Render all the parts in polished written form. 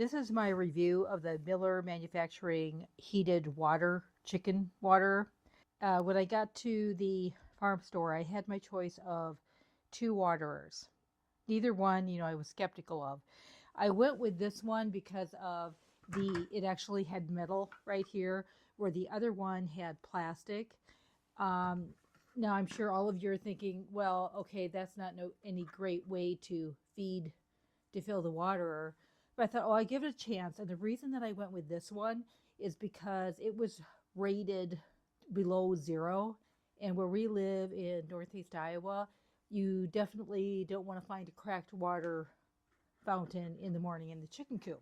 This is my review of the Miller Manufacturing heated water, chicken water. When I got to the farm store, I had my choice of two waterers. Neither one, I was skeptical of. I went with this one because of it actually had metal right here, where the other one had plastic. Um, Now I'm sure all of you are thinking, well, okay, that's not any great way to fill the waterer. But I thought, oh, I give it a chance. And the reason that I went with this one is because it was rated below zero. And where we live in Northeast Iowa, you definitely don't want to find a cracked water fountain in the morning in the chicken coop.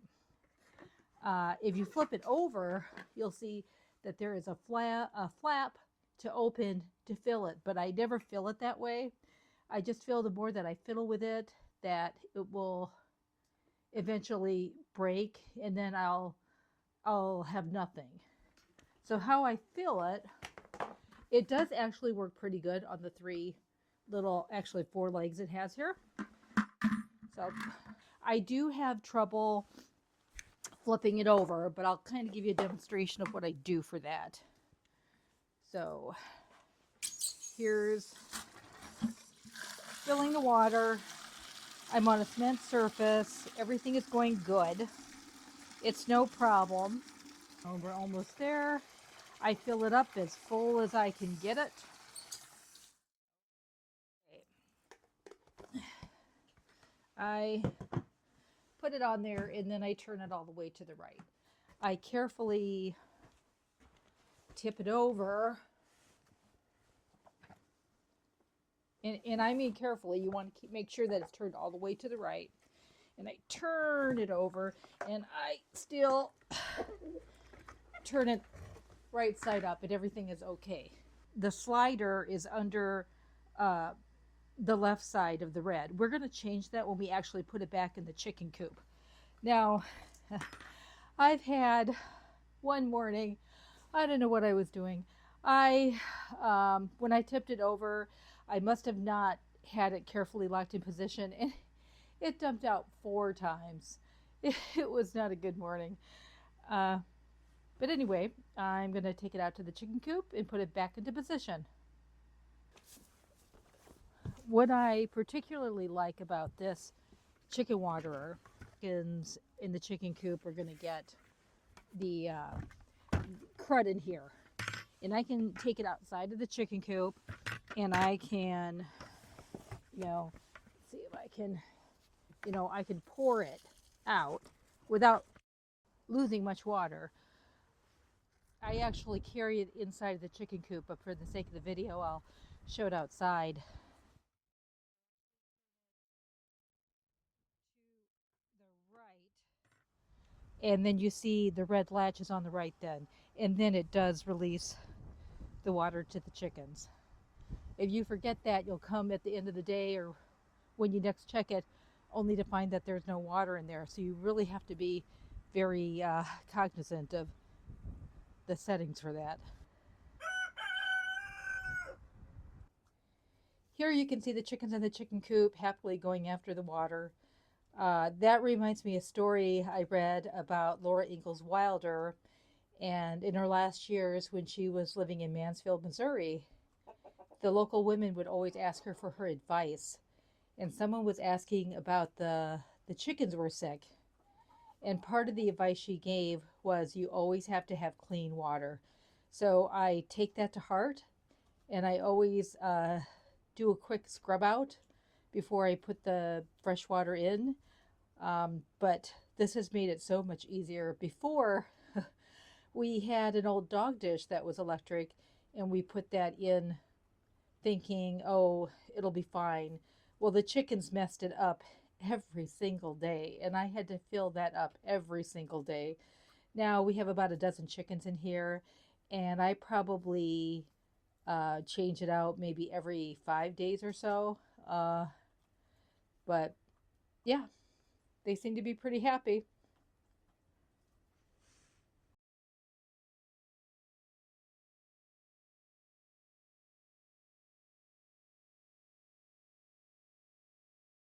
If you flip it over, you'll see that there is a flap to open to fill it, but I never fill it that way. I just feel the more that I fiddle with it, that it will eventually break, and then I'll have nothing. So how I fill it, it does actually work pretty good on the actually four legs it has here. So I do have trouble flipping it over, but I'll kind of give you a demonstration of what I do for that. So here's filling the water. I'm on a cement surface. Everything is going good. It's no problem. Oh, we're almost there. I fill it up as full as I can get it. I put it on there and then I turn it all the way to the right. I carefully tip it over. And I mean carefully, you want to make sure that it's turned all the way to the right. And I turn it over and I still turn it right side up and everything is okay. The slider is under the left side of the red. We're going to change that when we actually put it back in the chicken coop. Now, I've had one morning, I don't know what I was doing. When I tipped it over, I must have not had it carefully locked in position, and it dumped out 4 times. It was not a good morning. But anyway, I'm going to take it out to the chicken coop and put it back into position. What I particularly like about this chicken waterer, chickens in the chicken coop are going to get the crud in here. And I can take it outside of the chicken coop and I can, see if I can, I can pour it out without losing much water. I actually carry it inside of the chicken coop, but for the sake of the video, I'll show it outside. To the right, and then you see the red latch is on the right then, and then it does release the water to the chickens. If you forget that, you'll come at the end of the day or when you next check it, only to find that there's no water in there. So you really have to be very cognizant of the settings for that. Here you can see the chickens in the chicken coop happily going after the water. That reminds me of a story I read about Laura Ingalls Wilder, and in her last years when she was living in Mansfield, Missouri, the local women would always ask her for her advice. And someone was asking about the chickens were sick. And part of the advice she gave was you always have to have clean water. So I take that to heart, and I always do a quick scrub out before I put the fresh water in. But this has made it so much easier. Before, we had an old dog dish that was electric, and we put that in thinking, oh, it'll be fine. Well, the chickens messed it up every single day, and I had to fill that up every single day. Now we have about a dozen chickens in here, and I probably change it out maybe every 5 days or so. But yeah, they seem to be pretty happy.